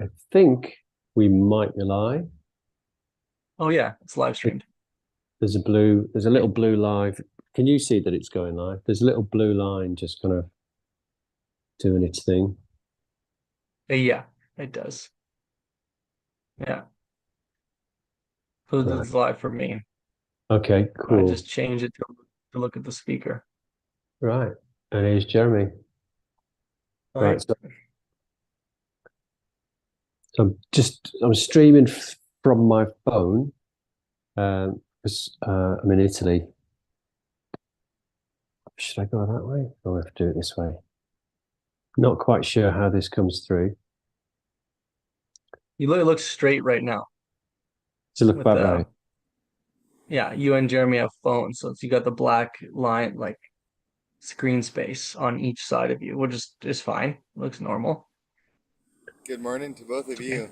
I think we might be live. Oh yeah, it's live streamed. There's a little blue live. Can you see that it's going live? There's a little blue line just kind of doing its thing. Yeah, it does. Yeah, so Right. it's live for me. Okay, I cool. just change it to look at the speaker. Right. And here's Jeremy. Right. Right. I'm streaming from my phone, 'cause, I'm in Italy. Should I go that way? Or have to do it this way? Not quite sure how this comes through. You look straight right now To look with about right. yeah, you and Jeremy have phones, so you got the black line like screen space on each side of you, which is fine. Looks normal. Good morning to both of Okay. you.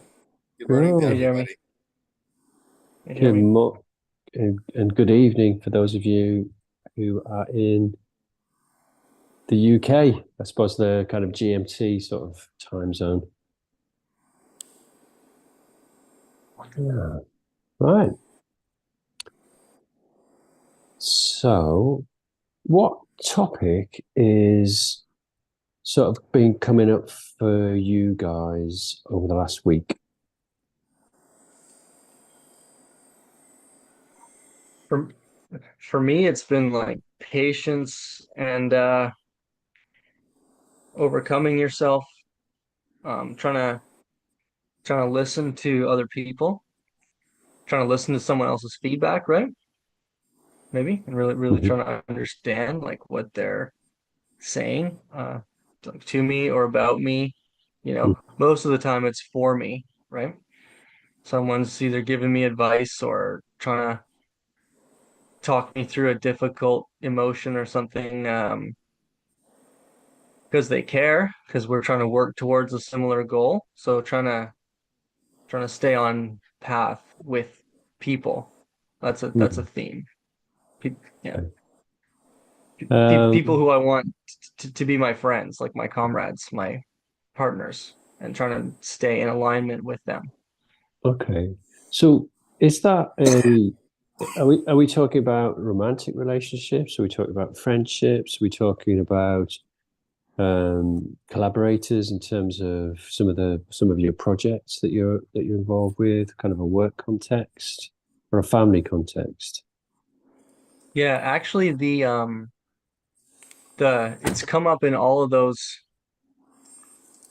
Good morning to Hey Oh, Jeremy. everybody. Hey good Jeremy. mo and good evening for those of you who are in the UK. I suppose the kind of GMT sort of time zone. Yeah. Right. So, what topic is sort of been coming up for you guys over the last week? For for me, it's been like patience and overcoming yourself, trying to listen to other people, trying to listen to someone else's feedback, right? Maybe, and really Mhm. trying to understand like what they're saying, like to me or about me. Most of the time it's for me, right? Someone's either giving me advice or trying to talk me through a difficult emotion or something, because they care, because we're trying to work towards a similar goal. So trying to stay on path with people. That's a Mhm. theme. Pe yeah, Okay. people Um, who I want to be my friends, like my comrades, my partners, and trying to stay in alignment with them. okay. So, is that are we talking about romantic relationships? Are we talking about friendships? Are we talking about collaborators in terms of some of your projects that you're involved with, kind of a work context or a family context? Yeah, actually, the it's come up in all of those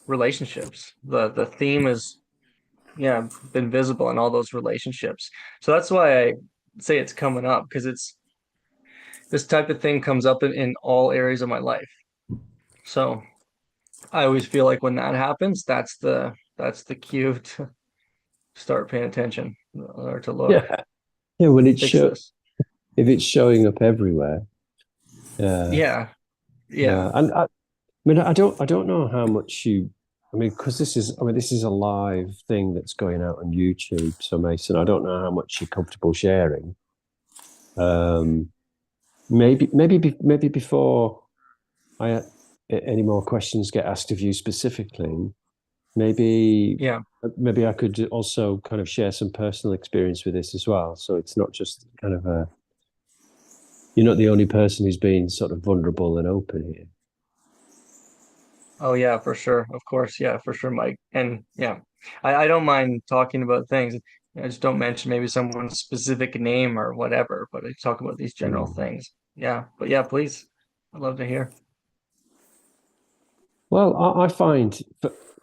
relationships. The theme is yeah been visible in all those relationships. So that's why I say it's coming up because it's this type of thing comes up in all areas of my life. So I always feel like when that happens, that's the cue to start paying attention or to look, Yeah, yeah. When it's fix show this. if it's showing up everywhere, yeah, Yeah, yeah. yeah. And I mean, I don't know how much you. I mean, because this is a live thing that's going out on YouTube. So Mason, I don't know how much you're comfortable sharing. Um, maybe before I any more questions get asked of you specifically, maybe Yeah. maybe I could also kind of share some personal experience with this as well. So it's not just kind of a you're not the only person who's been sort of vulnerable and open here. Oh yeah, for sure. Of course. Yeah, for sure, Mike. And yeah, I don't mind talking about things. I just don't mention maybe someone's specific name or whatever, but I talk about these general Mm. things. Yeah. But yeah, please. I'd love to hear. Well, I find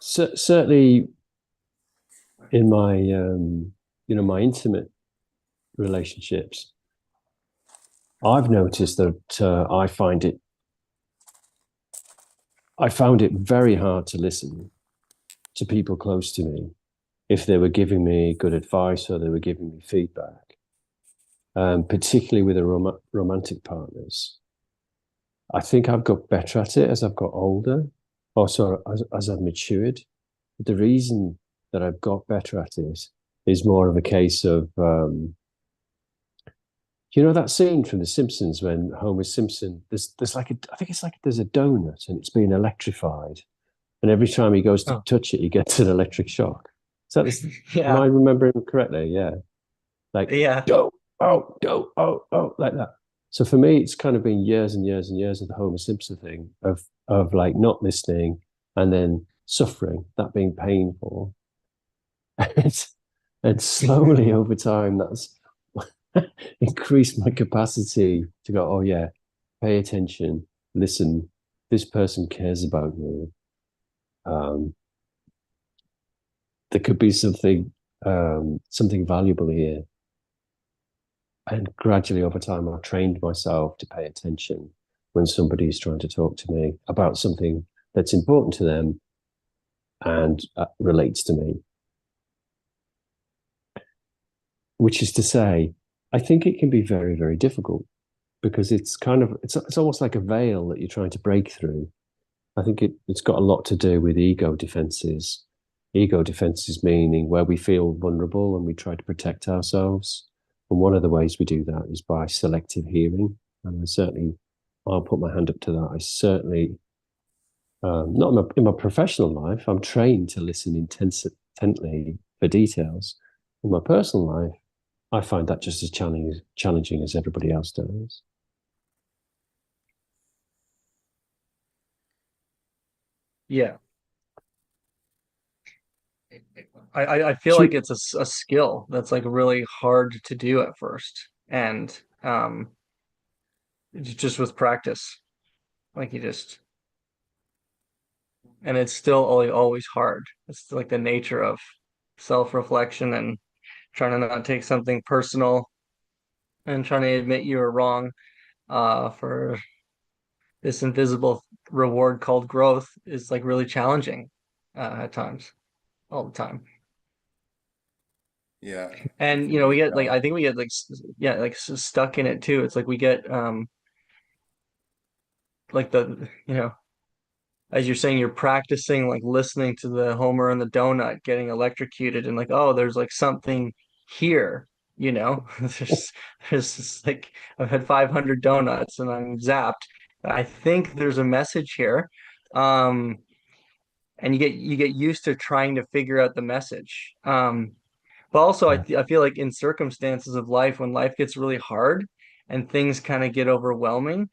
certainly in my my intimate relationships, I've noticed that I found it very hard to listen to people close to me if they were giving me good advice or they were giving me feedback, particularly with the romantic partners. I think I've got better at it as I've got older, also as I've matured. The reason that I've got better at it is more of a case of that scene from The Simpsons when Homer Simpson there's like I think it's like there's a donut and it's being electrified, and every time he goes to Oh, touch it, he gets an electric shock. So this, am yeah, I remembering correctly? Yeah, like yeah, like that. So for me, it's kind of been years and years and years of the Homer Simpson thing of like not listening and then suffering, that being painful. And, and slowly over time, that's increased my capacity to go, oh yeah, pay attention, listen, this person cares about me. Um, there could be something valuable here. And gradually over time, I've trained myself to pay attention when somebody is trying to talk to me about something that's important to them and relates to me. Which is to say, I think it can be very, very difficult because it's almost like a veil that you're trying to break through. I think it's got a lot to do with ego defenses. Ego defenses meaning where we feel vulnerable and we try to protect ourselves. And one of the ways we do that is by selective hearing. And I'll put my hand up to that. I certainly, not in my professional life, I'm trained to listen intently for details. In my personal life, I find that just as challenging as everybody else does. yeah. I feel Do like you, it's a skill that's like really hard to do at first, and just with practice, like you just, and it's still always hard. It's like the nature of self-reflection and trying to not take something personal and trying to admit you were wrong for this invisible reward called growth is like really challenging at times, all the time. Yeah, it And can be we a get like challenge. I think we get like yeah, like stuck in it too. It's like we get like the as you're saying, you're practicing like listening to the Homer and the donut getting electrocuted, and like, oh, there's like something here, there's this, like I've had 500 donuts and I'm zapped. I think there's a message here. Um, and you get used to trying to figure out the message. But also I feel like in circumstances of life when life gets really hard and things kind of get overwhelming,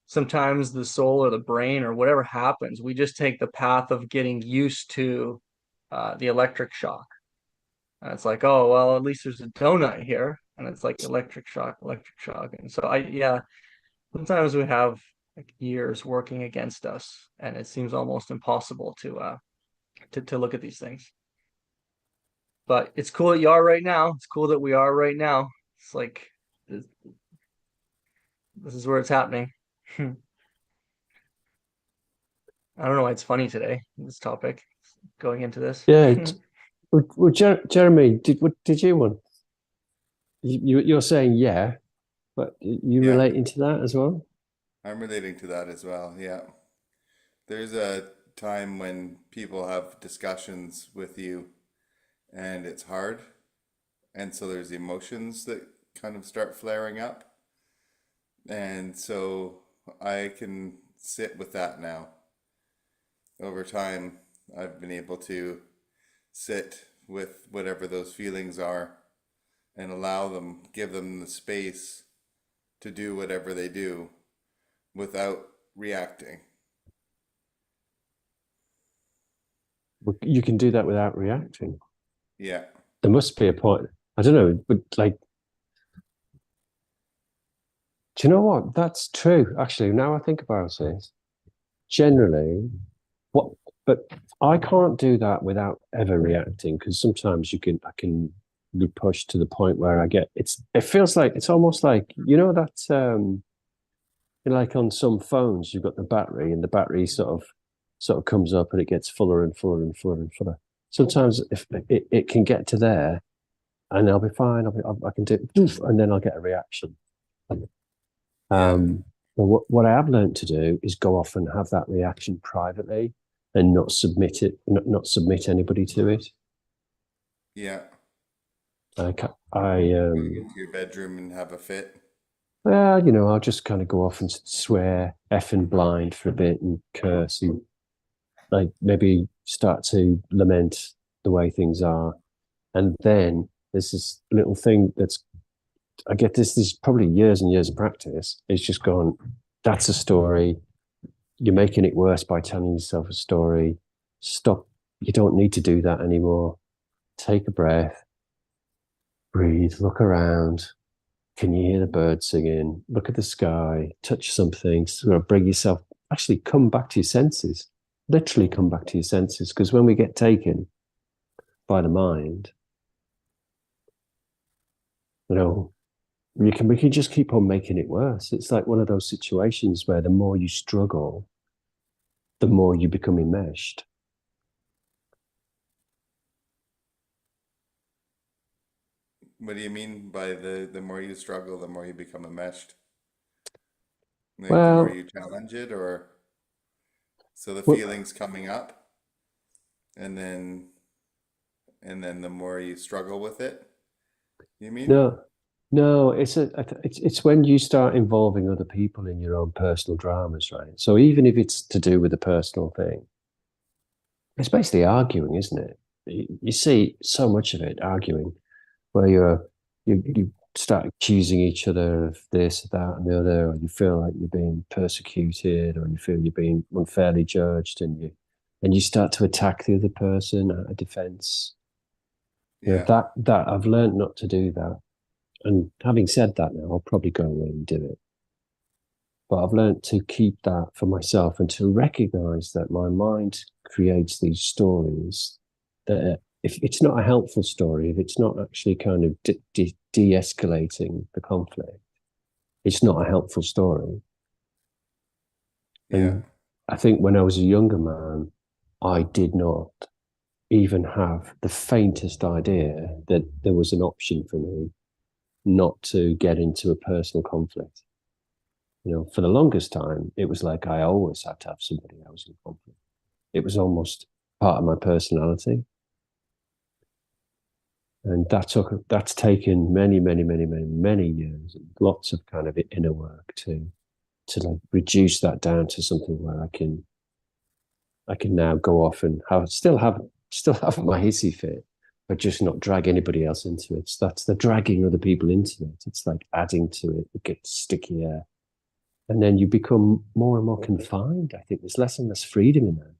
sometimes the soul or the brain or whatever happens, we just take the path of getting used to the electric shock. And it's like, oh, well, at least there's a donut here. And it's like electric shock, electric shock. And so yeah, sometimes we have like years working against us, and it seems almost impossible to look at these things. But it's cool that you are right now. It's cool that we are right now. It's like this is where it's happening. I don't know why it's funny today, this topic, going into this. yeah. Well, Jeremy, did you want? You're saying yeah, but you Yeah, relating to that as well? I'm relating to that as well. Yeah. There's a time when people have discussions with you and it's hard. And so there's emotions that kind of start flaring up. And so I can sit with that now. Over time, I've been able to sit with whatever those feelings are and allow them, give them the space to do whatever they do without reacting. Well, you can do that without reacting. Yeah. There must be a point. I don't know, but like, do you know what? That's true. Actually, now I think about it, generally, what, but I can't do that without ever reacting because sometimes I can be pushed to the point where it feels like, it's almost like, like on some phones, you've got the battery and the battery sort of comes up and it gets fuller and fuller and fuller and fuller. Sometimes if it can get to there and I'll be fine, I can do it, and then I'll get a reaction. Yeah. But what I have learned to do is go off and have that reaction privately and not submit anybody to it. Yeah. I Go into your bedroom and have a fit. I'll just kind of go off and swear effing blind for a bit and curse and like maybe start to lament the way things are. And then there's this little thing that's, I get this probably years and years of practice. It's just gone, that's a story. You're making it worse by telling yourself a story. Stop. You don't need to do that anymore. Take a breath, breathe, look around. Can you hear the birds singing? Look at the sky, touch something, sort of bring yourself, actually come back to your senses, literally come back to your senses. Because when we get taken by the mind, you know, we can just keep on making it worse. It's like one of those situations where the more you struggle, the more you become enmeshed. What do you mean by the more you struggle, the more you become enmeshed? Like the more Well, you challenge it, or so the well, feeling's coming up, and then the more you struggle with it, you mean? no, no, it's when you start involving other people in your own personal dramas, right? So even if it's to do with a personal thing, it's basically arguing, isn't it? You see so much of it, arguing, where you start accusing each other of this, that, and the other, or you feel like you're being persecuted, or you feel you're being unfairly judged, and you start to attack the other person at a defense. You know, Yeah, that I've learned not to do that. And having said that now, I'll probably go away and do it. But I've learned to keep that for myself and to recognize that my mind creates these stories that if it's not a helpful story, if it's not actually kind of de-escalating the conflict, it's not a helpful story. yeah, And I think when I was a younger man, I did not even have the faintest idea that there was an option for me not to get into a personal conflict. You know, for the longest time, it was like I always had to have somebody I was in conflict. It was almost part of my personality. And that's taken many, many, many, many, many years and lots of kind of inner work to like reduce that down to something where I can now go off and still have my hissy fit, but just not drag anybody else into it. So that's the dragging other people into it. It's like adding to it. It gets stickier. And then you become more and more confined. I think there's less and less freedom in that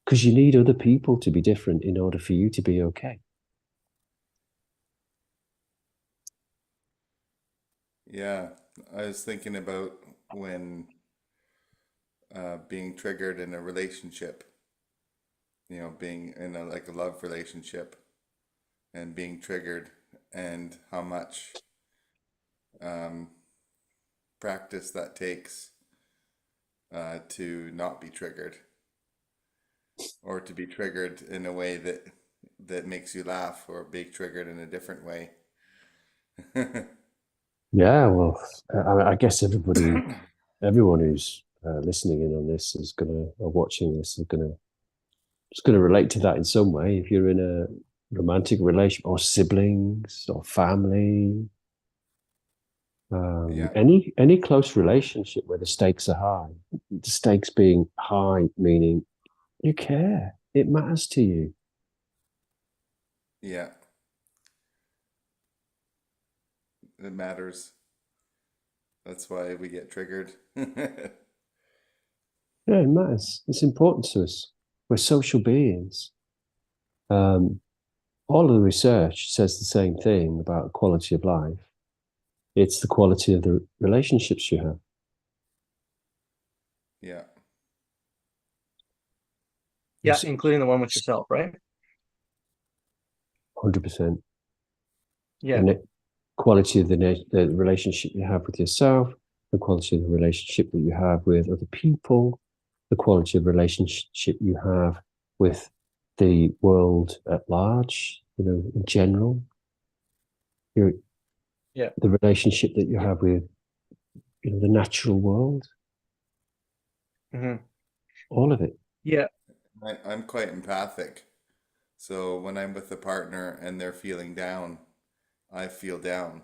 because you need other people to be different in order for you to be okay. yeah. I was thinking about when being triggered in a relationship, being in a like a love relationship and being triggered, and how much um, practice that takes to not be triggered, or to be triggered in a way that makes you laugh, or be triggered in a different way. Yeah, well, I guess everyone who's listening in on this is gonna or watching this is gonna relate to that in some way. If you're in a romantic relation or siblings or family, Yeah, any close relationship where the stakes are high, the stakes being high meaning you care, it matters to you. yeah, it matters. That's why we get triggered. Yeah, it matters. It's important to us. We're social beings. Um, all of the research says the same thing about quality of life. It's the quality of the relationships you have. Yeah, Yeah, including the one with yourself, right? 100%. Yeah. The quality of the relationship you have with yourself, the quality of the relationship that you have with other people, the quality of relationship you have with the world at large, you know, in general, your Yeah. the relationship that you have with, you know, the natural world, Hmm. all of it. Yeah. I'm quite empathic. So when I'm with a partner and they're feeling down, I feel down.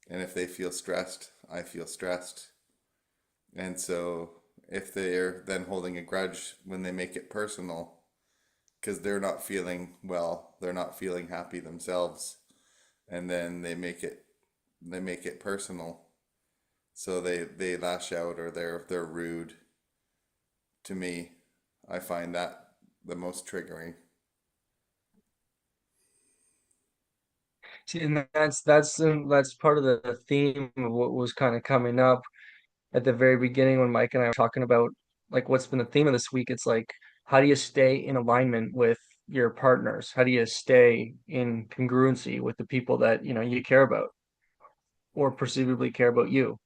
And if they feel stressed, I feel stressed. And so if they're then holding a grudge when they make it personal, because they're not feeling well, they're not feeling happy themselves, and then they make it personal. So they lash out, or they're rude to me. I find that the most triggering. See, and that's part of the theme of what was kind of coming up at the very beginning when Mike and I were talking about like what's been the theme of this week. It's like, how do you stay in alignment with your partners? How do you stay in congruency with the people that, you care about or perceivably care about you?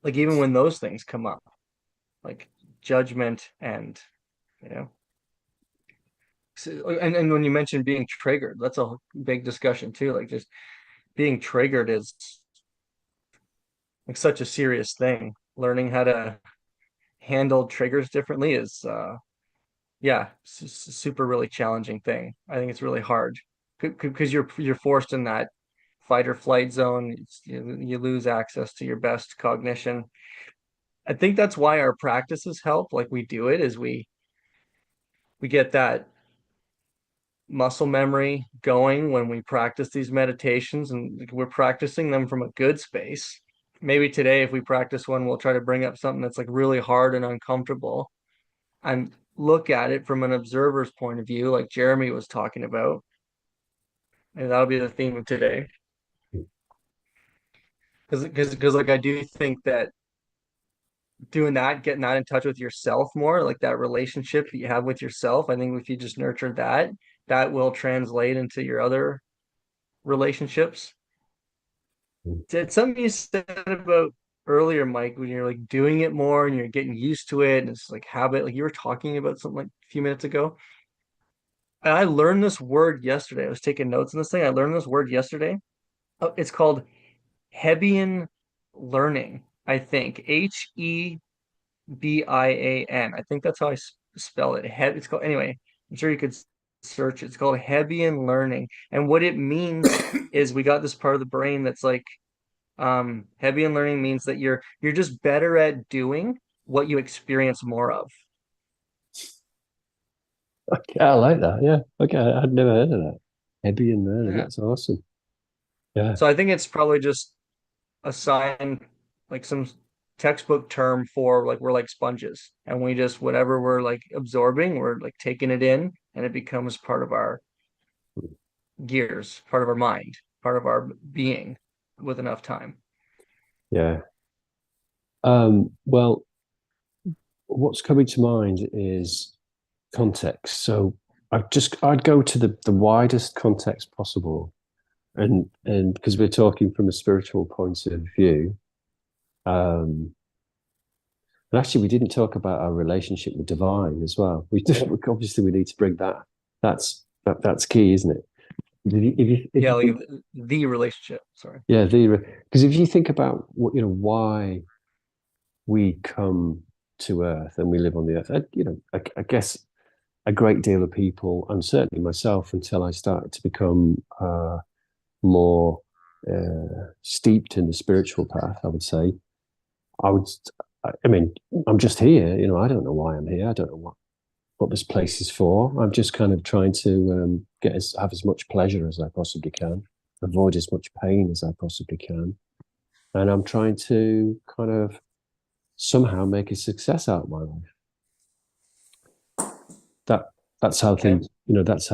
Like even when those things come up, like judgment and, you know, and when you mentioned being triggered, that's a big discussion too. Like just being triggered is like such a serious thing. Learning how to handle triggers differently is yeah, super really challenging thing. I think it's really hard because you're forced in that fight or flight zone. You lose access to your best cognition. I think that's why our practices help. Like we do it is we get that muscle memory going when we practice these meditations, and we're practicing them from a good space. Maybe today, if we practice one, we'll try to bring up something that's like really hard and uncomfortable and look at it from an observer's point of view, like Jeremy was talking about. And that'll be the theme of today. Because like I do think that doing that, getting that in touch with yourself more, like that relationship that you have with yourself, I think if you just nurture that, that will translate into your other relationships. It's something you said about earlier, Mike, when you're like doing it more and you're getting used to it, and it's like habit, like you were talking about something like a few minutes ago. And I learned this word yesterday. I was taking notes on this thing. I learned this word yesterday. Oh, it's called Hebbian learning, I think. Hebian. I think that's how I spell it. It's called, anyway, I'm sure you could search it. It's called Hebbian learning. And what it means is we got this part of the brain that's like Hebbian learning means that you're just better at doing what you experience more of. Okay, I like that. Yeah. Okay, I'd never heard of that. Heavy and learning. Yeah. That's awesome. Yeah. So I think it's probably just a sign, like some textbook term for like we're like sponges, and we just whatever we're like absorbing, we're like taking it in, and it becomes part of our gears, part of our mind, part of our being with enough time. Yeah. Well, what's coming to mind is context. So I'd go to the widest context possible. And because we're talking from a spiritual point of view, um, and actually we didn't talk about our relationship with divine as well. We did, obviously we need to bring that. That's key, isn't it? If Yeah, you like think, the relationship. Sorry. yeah, because if you think about what why we come to Earth and we live on the Earth, I guess a great deal of people, and certainly myself, until I started to become more steeped in the spiritual path, I would say, I would, I mean, I'm just here, I don't know why I'm here. I don't know what this place is for. I'm just kind of trying to have as much pleasure as I possibly can, avoid as much pain as I possibly can. And I'm trying to kind of somehow make a success out of my life. That that's how Okay. things, that's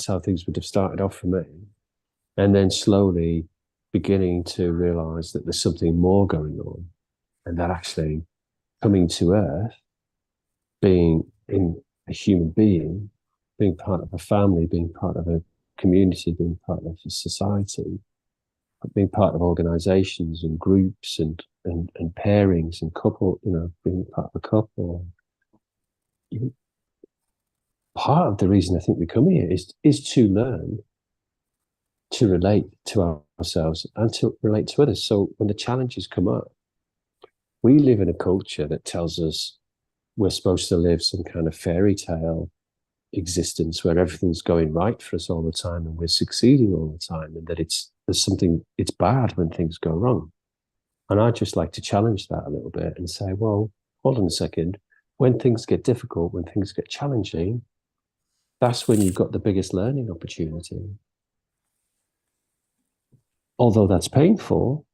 how things would have started off for me. And then slowly beginning to realize that there's something more going on, and that actually coming to Earth, being in a human being, being part of a family, being part of a community, being part of a society, being part of organizations and groups and pairings and couple, being part of a couple. Part of the reason I think we come here is to learn to relate to ourselves and to relate to others. So when the challenges come up, we live in a culture that tells us we're supposed to live some kind of fairy tale existence where everything's going right for us all the time and we're succeeding all the time, and that it's bad when things go wrong. And I just like to challenge that a little bit and say, well, hold on a second, when things get difficult, when things get challenging, that's when you've got the biggest learning opportunity. Although that's painful,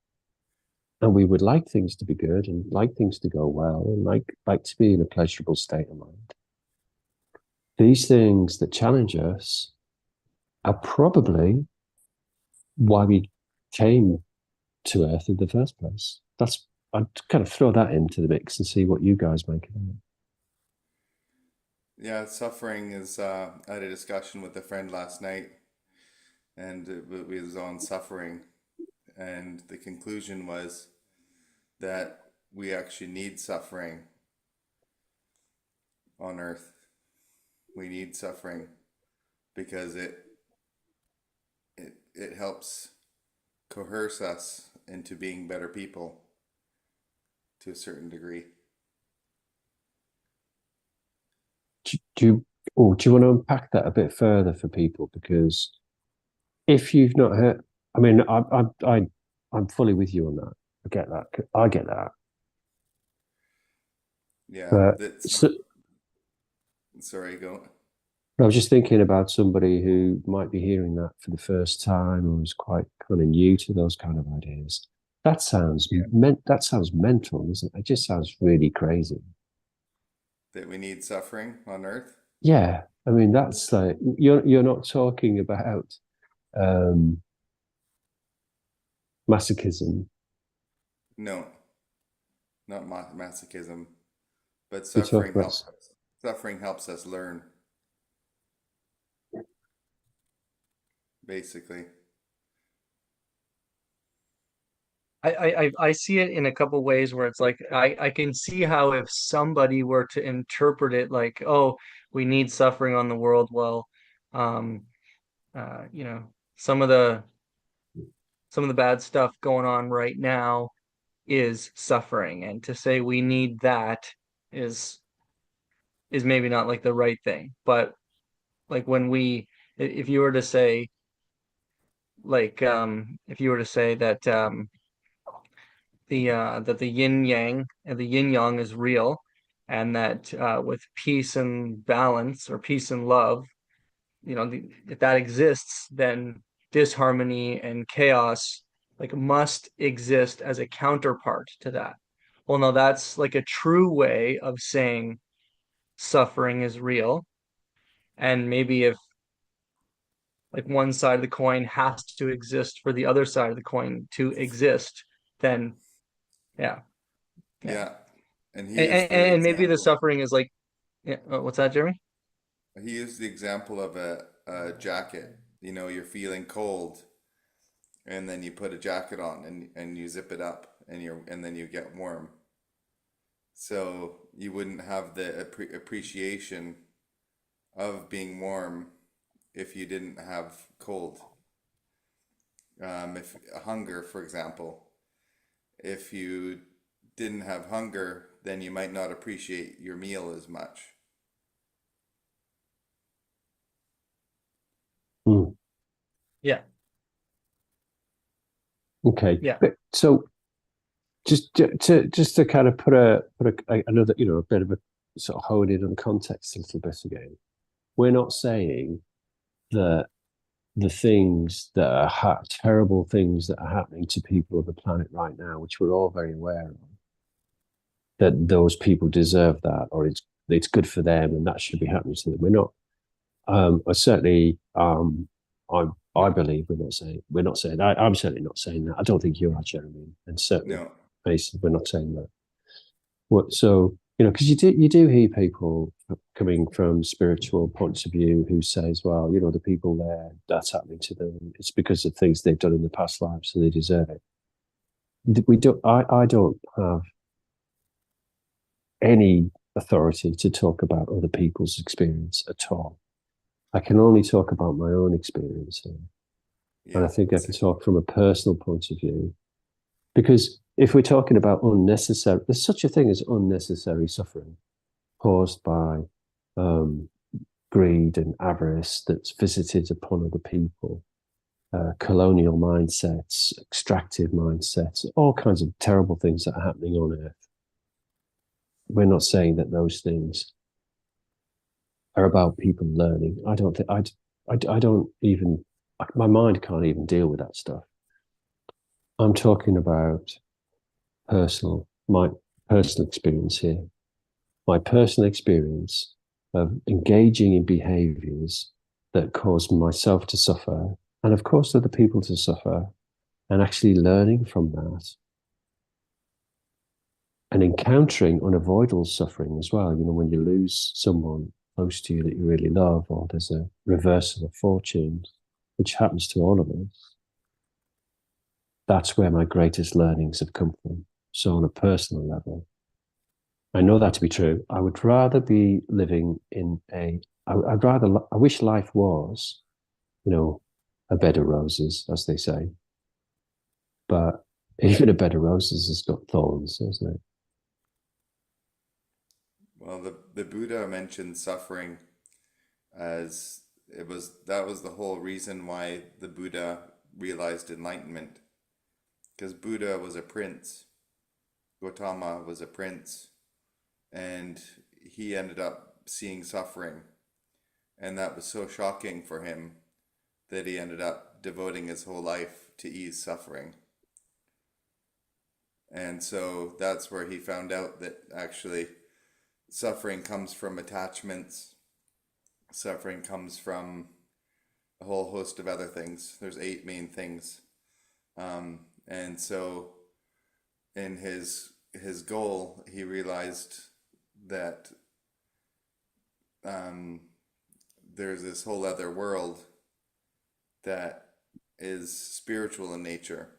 and we would like things to be good and like things to go well and like to be in a pleasurable state of mind. These things that challenge us are probably why we came to Earth in the first place. I'd kind of throw that into the mix and see what you guys make of it. Yeah, suffering is. I had a discussion with a friend last night, and it was on suffering, and the conclusion was that we actually need suffering on Earth. We need suffering because it helps coerce us into being better people to a certain degree. Do you want to unpack that a bit further for people? Because if you've not heard, I mean, I'm fully with you on that. I get that. I get that. Yeah, But that's so, sorry, go. I was just thinking about somebody who might be hearing that for the first time or is quite kind of new to those kind of ideas. Yeah, That sounds mental, isn't it? It just sounds really crazy. that we need suffering on Earth. Yeah, I mean that's like you're not talking about um, masochism. No, not masochism, but We talk about suffering helps us learn, basically. I see it in a couple ways where it's like I can see how if somebody were to interpret it like, oh, we need suffering on the world, well, um, you know, some of the some of the bad stuff going on right now is suffering, and to say we need that is is maybe not like the right thing. But like when if you were to say if you were to say that that the yin yang and the yin yang is real, and that with peace and balance or peace and love, if that exists, then disharmony and chaos like must exist as a counterpart to that. Well, no, that's like a true way of saying suffering is real. And maybe if like one side of the coin has to exist for the other side of the coin to exist, then yeah, yeah. Yeah, and he And, used the and maybe the example. suffering is like, yeah, what's that, Jeremy? He used the example of a jacket. You know, you're feeling cold, and then you put a jacket on, and you zip it up, and then you get warm. So you wouldn't have the appreciation of being warm if you didn't have cold. If hunger, for example, if you didn't have hunger, then you might not appreciate your meal as much. Hmm, Yeah, okay. yeah. But so just to kind of put another, a bit of a sort of hone in on context a little bit again. We're not saying that the things that are terrible things that are happening to people on the planet right now, which we're all very aware of, that those people deserve that, or it's good for them, and that should be happening to them. We're not. I certainly, I believe we're not saying. I'm certainly not saying that. I don't think you are, Jeremy, and certainly, No, Mason, we're not saying that. What so because you do hear people coming from spiritual points of view who says, well, the people there that's happening to them, it's because of things they've done in the past life, so they deserve it. We don't. I don't have any authority to talk about other people's experience at all. I can only talk about my own experience here. And I yeah, think I can talk from a personal point of view. Because if we're talking about unnecessary, there's such a thing as unnecessary suffering caused by um, greed and avarice that's visited upon other people, colonial mindsets, extractive mindsets, all kinds of terrible things that are happening on Earth. we're not saying that those things are about people learning. I don't think I don't even my mind can't even deal with that stuff. I'm talking about my personal experience here. My personal experience of engaging in behaviors that cause myself to suffer and of course other people to suffer, and actually learning from that and encountering unavoidable suffering as well. You know, when you lose someone close to you that you really love, or there's a reversal of fortune, which happens to all of us, that's where my greatest learnings have come from. So on a personal level, I know that to be true. I would rather be living in I wish life was, you know, a bed of roses, as they say. But even a bed of roses has got thorns, hasn't it? Well, the Buddha mentioned suffering as that was the whole reason why the Buddha realized enlightenment. Because Buddha was a prince, Gautama was a prince, and he ended up seeing suffering. And that was so shocking for him that he ended up devoting his whole life to ease suffering. And so that's where he found out that actually suffering comes from attachments, suffering comes from a whole host of other things. There's eight main things. And so in his goal, he realized that there's this whole other world that is spiritual in nature,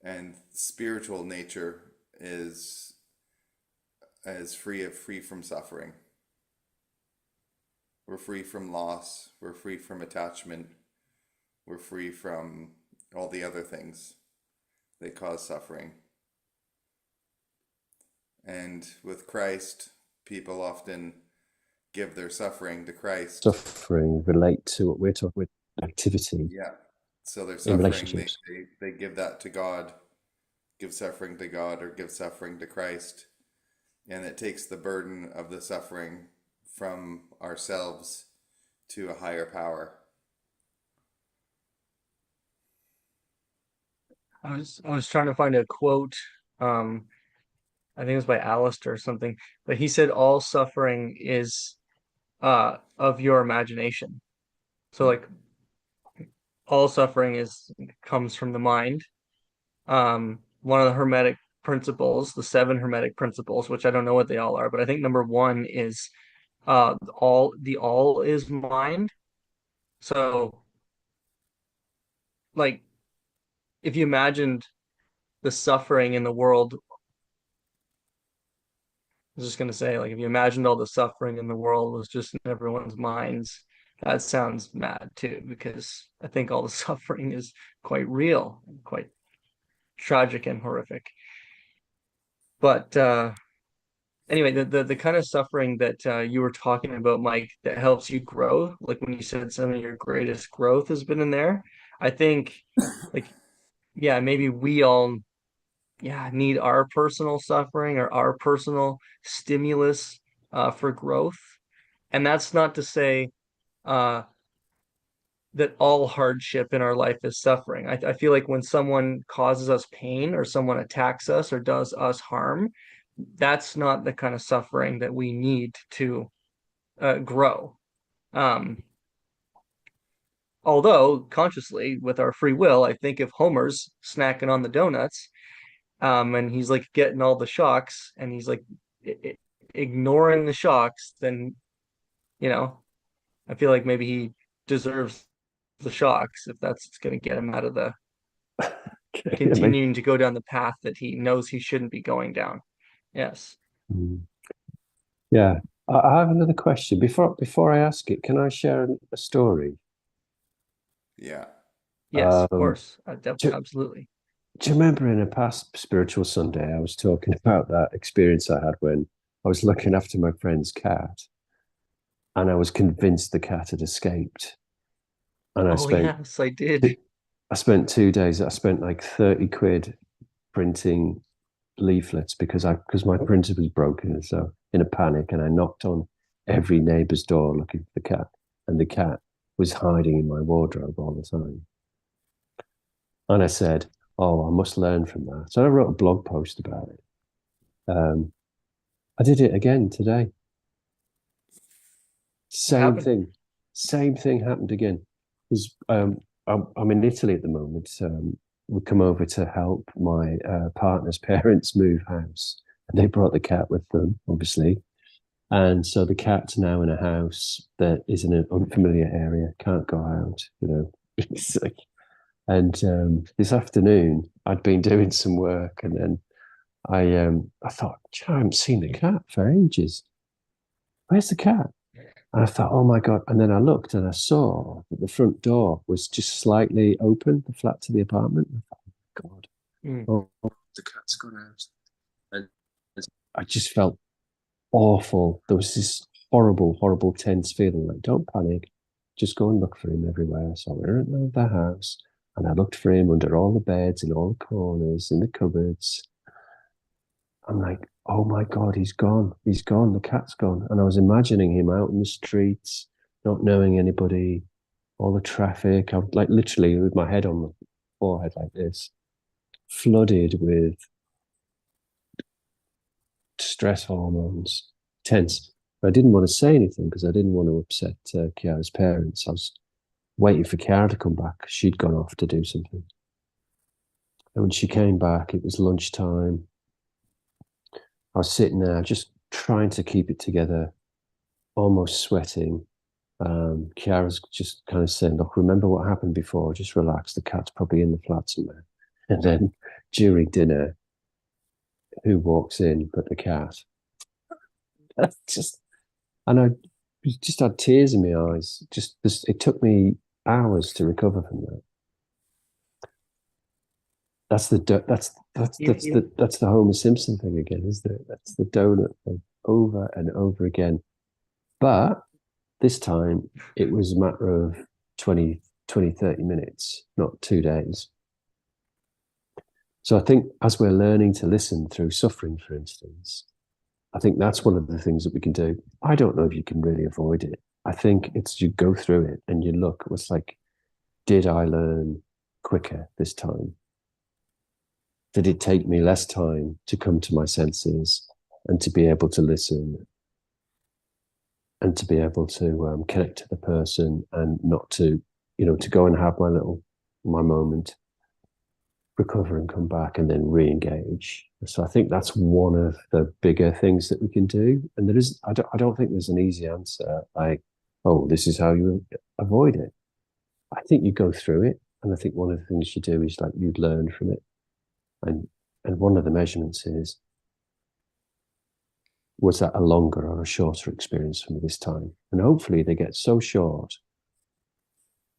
and spiritual nature is free from suffering. We're free from loss. We're free from attachment. We're free from all the other things that cause suffering. And with Christ, people often give their suffering to Christ. Suffering relate to what we're talking with activity Yeah. So their in suffering, relationships. they give that to God, give suffering to God, or give suffering to Christ. And it takes the burden of the suffering from ourselves to a higher power. I was trying to find a quote. I think it was by Alistair or something, but he said all suffering is of your imagination. So like all suffering is comes from the mind. One of the Hermetic principles, the seven Hermetic principles, which I don't know what they all are, but I think number one is all is mind. So like if you imagined the suffering in the world, I was just gonna say, like if you imagined all the suffering in the world was just in everyone's minds, that sounds mad too, because I think all the suffering is quite real and quite tragic and horrific. But anyway, the kind of suffering that you were talking about, Mike, that helps you grow, like when you said some of your greatest growth has been in there, I think like yeah, maybe we all need our personal suffering or our personal stimulus for growth. And that's not to say uh that all hardship in our life is suffering. I feel like when someone causes us pain or someone attacks us or does us harm, that's not the kind of suffering that we need to grow. Um, Although consciously, with our free will, I think if Homer's snacking on the donuts, and he's like getting all the shocks, and he's like ignoring the shocks, then you know, I feel like maybe he deserves the shocks if that's going to get him out of the Yeah, mate. continuing to go down the path that he knows he shouldn't be going down. Yes. Mm. Yeah. I have another question. Before I ask it, can I share a story? Yeah. Yes, of Um, course. do, Absolutely. do you remember in a past spiritual Sunday, I was talking about that experience I had when I was looking after my friend's cat, and I was convinced the cat had escaped. And Oh, yes, I did. I spent 2 days, I spent like 30 quid printing leaflets because my printer was broken, and so in a panic, and I knocked on every neighbour's door looking for the cat, and the cat was hiding in my wardrobe all the time. And I said, "Oh, I must learn from that." So I wrote a blog post about it. Um, I did it again today. What Same happened? thing. Same thing happened again. Was I'm in Italy at the moment. We come over to help my partner's parents move house. And they brought the cat with them, obviously. And so the cat's now in a house that is in an unfamiliar area, can't go out, you know. It's like, and this afternoon, I'd been doing some work, and then I thought, "Gee, I haven't seen the cat for ages. Where's the cat?" And I thought, oh my God. And then I looked and I saw that the front door was just slightly open, the flat to the apartment. And I thought, God, Mm. oh, the cat's gone out. And I just felt awful. There was this horrible, horrible, tense feeling like, don't panic. Just go and look for him everywhere. So I went around the house and I looked for him under all the beds, in all the corners, in the cupboards. I'm like, oh my God, he's gone. He's gone. The cat's gone. And I was imagining him out in the streets, not knowing anybody, all the traffic. I was like literally with my head on my forehead like this, flooded with stress hormones, tense. I didn't want to say anything because I didn't want to upset Kiara's parents. I was waiting for Kiara to come back. She'd gone off to do something. And when she came back, it was lunchtime. I was sitting there just trying to keep it together, almost sweating. Kiara's just kind of saying, look, remember what happened before, just relax. The cat's probably in the flat somewhere. And then during dinner, who walks in but the cat? Just, and I just had tears in my eyes. It took me hours to recover from that. That's the that's the Homer Simpson thing again, isn't it? That's the donut thing over and over again. But this time it was a matter of 30 minutes, not 2 days. So I think as we're learning to listen through suffering, for instance, I think that's one of the things that we can do. I don't know if you can really avoid it. I think it's you go through it and you look, it's like, did I learn quicker this time? Did it take me less time to come to my senses and to be able to listen and to be able to connect to the person and not to, to go and have my moment, recover and come back and then re-engage. So I think that's one of the bigger things that we can do. And I don't think there's an easy answer like, oh, this is how you avoid it. I think you go through it. And I think one of the things you do is like you learn from it. And one of the measurements is, was that a longer or a shorter experience for me this time? And hopefully they get so short,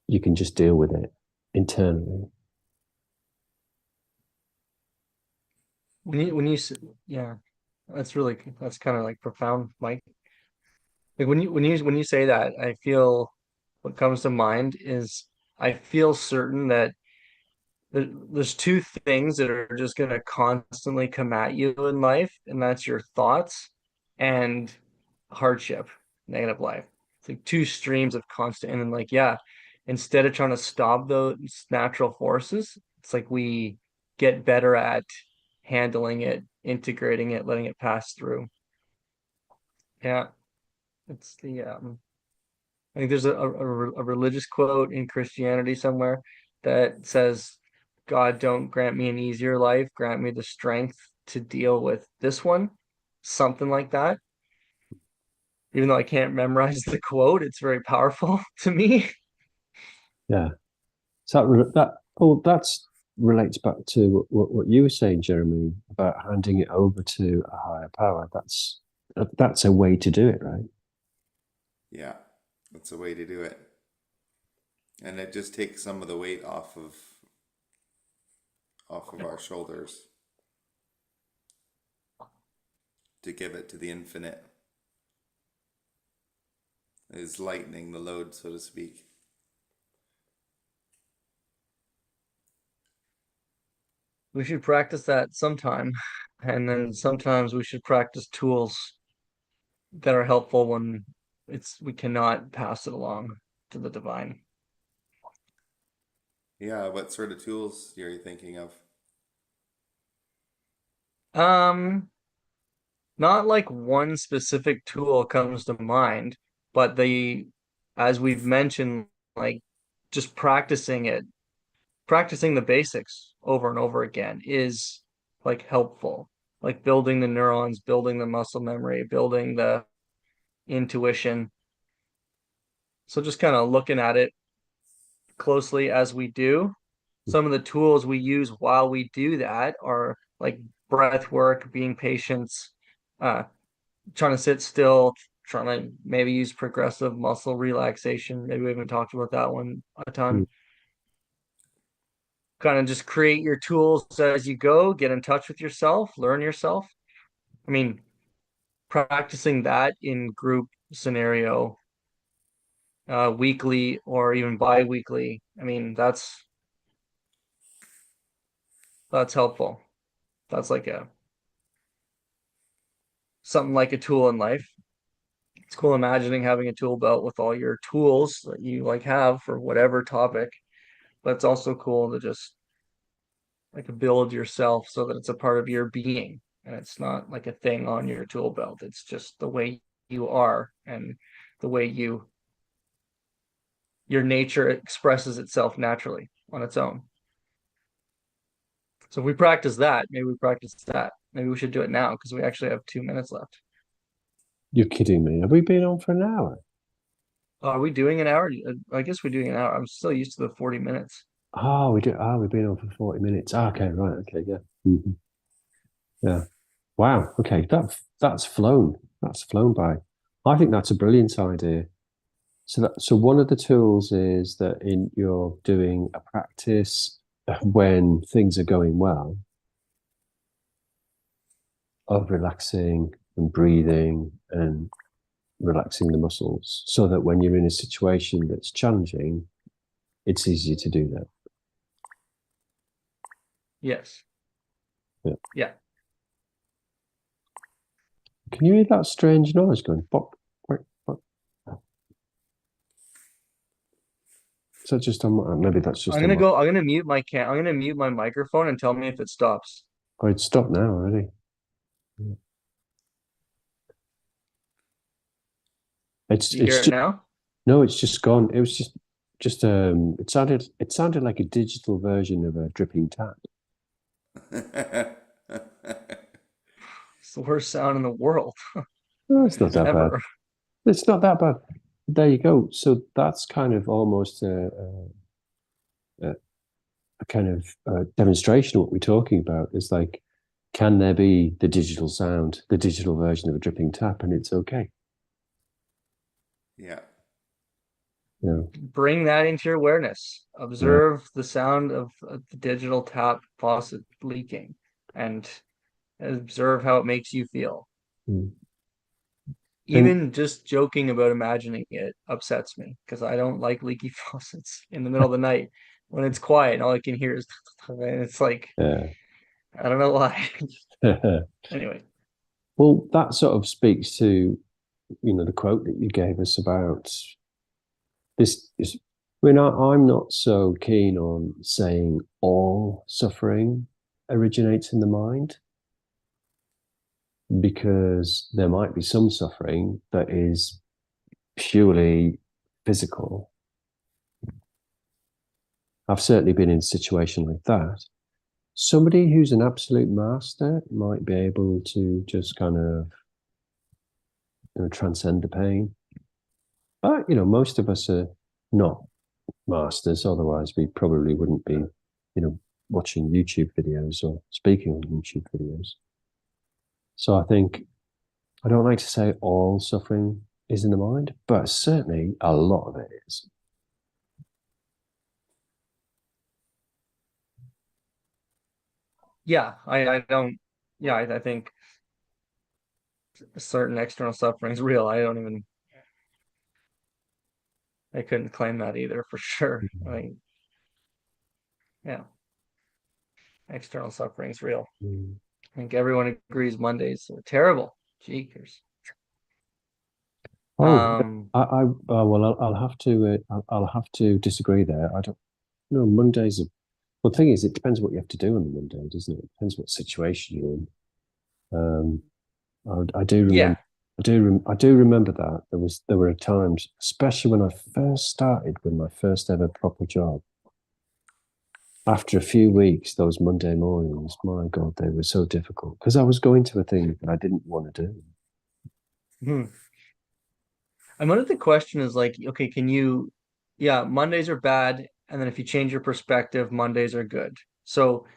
you can just deal with it internally. Yeah, that's kind of like profound, Mike. Like when you say that, I feel what comes to mind is I feel certain that there's two things that are just going to constantly come at you in life, and that's your thoughts and hardship, negative life. It's like two streams of constant, and then like, yeah, instead of trying to stop those natural forces, it's like we get better at handling it, integrating it, letting it pass through. Yeah, it's the I think there's a religious quote in Christianity somewhere that says, God, don't grant me an easier life, grant me the strength to deal with this one. Something like that. Even though I can't memorize the quote, it's very powerful to me. Yeah. So that's relates back to what you were saying, Jeremy, about handing it over to a higher power. That's a way to do it, right? Yeah, that's a way to do it. And it just takes some of the weight off of our shoulders to give it to the infinite. Is lightening the load, so to speak. We should practice that sometime. And then sometimes we should practice tools that are helpful when we cannot pass it along to the divine. Yeah, what sort of tools are you thinking of? Um, Not like one specific tool comes to mind, but as we've mentioned, like just practicing the basics over and over again is like helpful. Like building the neurons, building the muscle memory, building the intuition. So just kind of looking at it closely as we do. Some of the tools we use while we do that are like breath work, being patient, uh, trying to sit still, trying to maybe use progressive muscle relaxation. Maybe we haven't talked about that one a Mm. ton. Kind of just create your tools as you go, get in touch with yourself, learn yourself. I mean, practicing that in group scenario, weekly or even bi-weekly. I mean, that's helpful. That's like a something like a tool in life. It's cool imagining having a tool belt with all your tools that you like have for whatever topic, but it's also cool to just like build yourself so that it's a part of your being and it's not like a thing on your tool belt. It's just the way you are and the way your nature expresses itself naturally on its own. So if we practice that, maybe we practice that. Maybe we should do it now because we actually have 2 minutes left. You're kidding me. Have we been on for an hour? Are we doing an hour? I guess we're doing an hour. I'm still used to the 40 minutes. Oh, we do. Oh, we've been on for 40 minutes. Ah, okay, right. Okay, yeah. Yeah. Wow. Okay, that's flown. That's flown by. I think that's a brilliant idea. So one of the tools is that in you're doing a practice when things are going well of relaxing and breathing and relaxing the muscles so that when you're in a situation that's challenging, it's easier to do that. Yes. Yeah. Yeah. Can you hear that strange noise going bop, bop, bop? Is that just on maybe that's just on my I'm gonna mute my microphone and tell me if it stops. oh it's stopped now already. Do you It's hear it just now? no, it's just gone. It was just it sounded like a digital version of a dripping tap. It's the worst sound in the world Oh, it's not that bad. ever. It's not that bad. There you go. So that's kind of almost a kind of demonstration of what we're talking about. Is like, can there be the digital sound, the digital version of a dripping tap, and it's okay. Yeah. Yeah, Bring that into your awareness. yeah. Observe the sound of the digital tap faucet leaking and observe how it makes you feel. Mm. And Even just joking about imagining it upsets me because I don't like leaky faucets in the middle of the night when it's quiet and all I can hear is and it's like yeah. I don't know why. Anyway, Well, that sort of speaks to, the quote that you gave us about this is I'm not so keen on saying all suffering originates in the mind because there might be some suffering that is purely physical. I've certainly been in a situation like that. Somebody who's an absolute master might be able to just kind of transcend the pain. But most of us are not masters. Otherwise, we probably wouldn't be, watching YouTube videos or speaking on YouTube videos. So I think I don't like to say all suffering is in the mind, but certainly a lot of it is. yeah, I don't yeah, I think certain external suffering is real. I couldn't claim that either for sure. I mean, yeah. External suffering is real. Mm. I think everyone agrees Mondays are terrible. Jeekers. Oh, Um, well, I'll have to, I'll have to disagree there. I don't know. Mondays are, well, the thing is, it depends what you have to do on the Monday, doesn't it? It depends what situation you're in. I do remember, yeah. I do remember that there were times, especially when I first started with my first ever proper job. After a few weeks, those Monday mornings, my God, they were so difficult because I was going to a thing that I didn't want to do. Hmm. I wonder if the question is like, okay, yeah, Mondays are bad, and then if you change your perspective, Mondays are good. So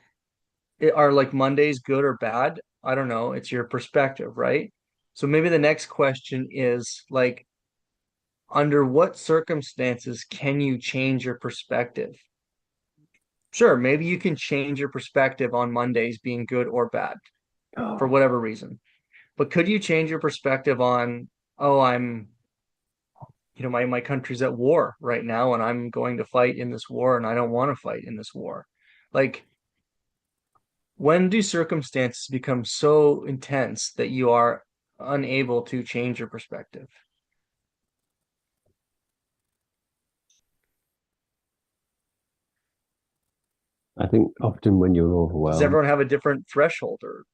are like Mondays good or bad? I don't know. It's your perspective, right? So maybe the next question is like, under what circumstances can you change your perspective? Sure, maybe you can change your perspective on Mondays being good or bad for Oh, whatever reason. But could you change your perspective on, oh, my country's at war right now and I'm going to fight in this war and I don't want to fight in this war. Like, when do circumstances become so intense that you are unable to change your perspective? I think often when you're Does overwhelmed, everyone have a different threshold or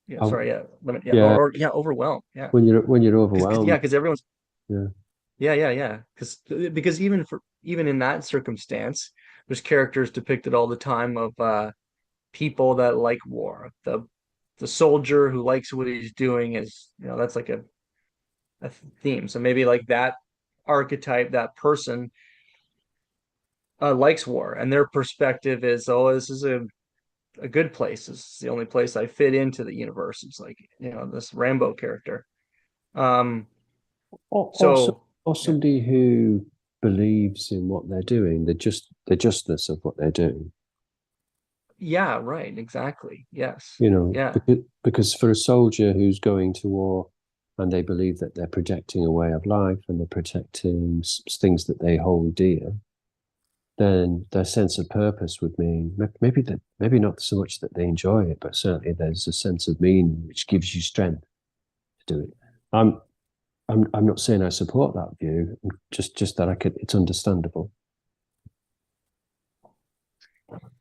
yeah, I, sorry, yeah, limit, yeah, yeah, or yeah, overwhelmed, yeah, when you're because yeah, overwhelmed, because everyone's yeah, yeah, because even in that circumstance, there's characters depicted all the time of people that like war. The soldier who likes what he's doing is, that's like a theme. So maybe like that archetype, that person likes war, and their perspective is, oh, this is a good place. This is the only place I fit into the universe. It's like, this Rambo character. Um, or, or, so, so or yeah, somebody who believes in what they're doing, the justness of what they're doing. yeah, right, exactly. Yes. You know, Yeah. because for a soldier who's going to war and they believe that they're protecting a way of life and they're protecting things that they hold dear, then their sense of purpose would mean maybe not so much that they enjoy it, but certainly there's a sense of meaning which gives you strength to do it. I'm I'm not saying I support that view, just that it's understandable.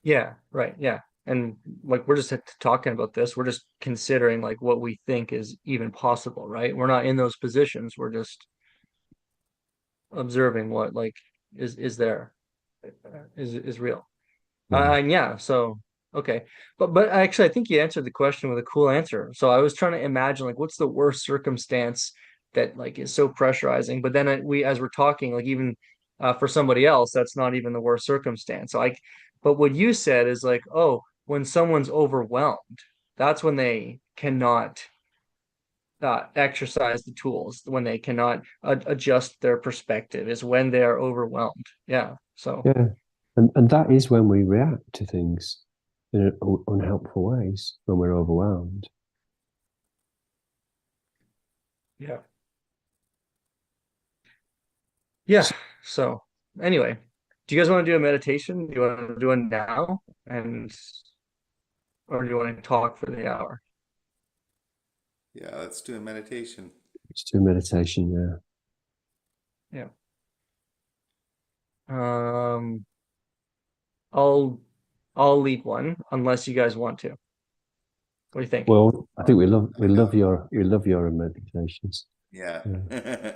Yeah, right. Yeah. And like we're just talking about this, we're just considering like what we think is even possible, right? We're not in those positions. We're just observing what like is there, is real. Yeah. And yeah, so okay. But actually I think you answered the question with a cool answer. So I was trying to imagine like what's the worst circumstance that like is so pressurizing, but then we as we're talking like even for somebody else that's not even the worst circumstance. So like but what you said is like, oh, when someone's overwhelmed, that's when they cannot exercise the tools, when they cannot adjust their perspective is when they are overwhelmed. Yeah. So Yeah. And that is when we react to things in unhelpful ways, when we're overwhelmed. yeah. Yeah. So, So anyway, do you guys want to do a meditation? Do you want to do it now? And or do you want to talk for the hour? Yeah, let's do a meditation. let's do meditation. Yeah. Yeah. Um, I'll I'll lead one unless you guys want to. What do you think? Well, I think I got one. we love your meditations. Yeah. Yeah.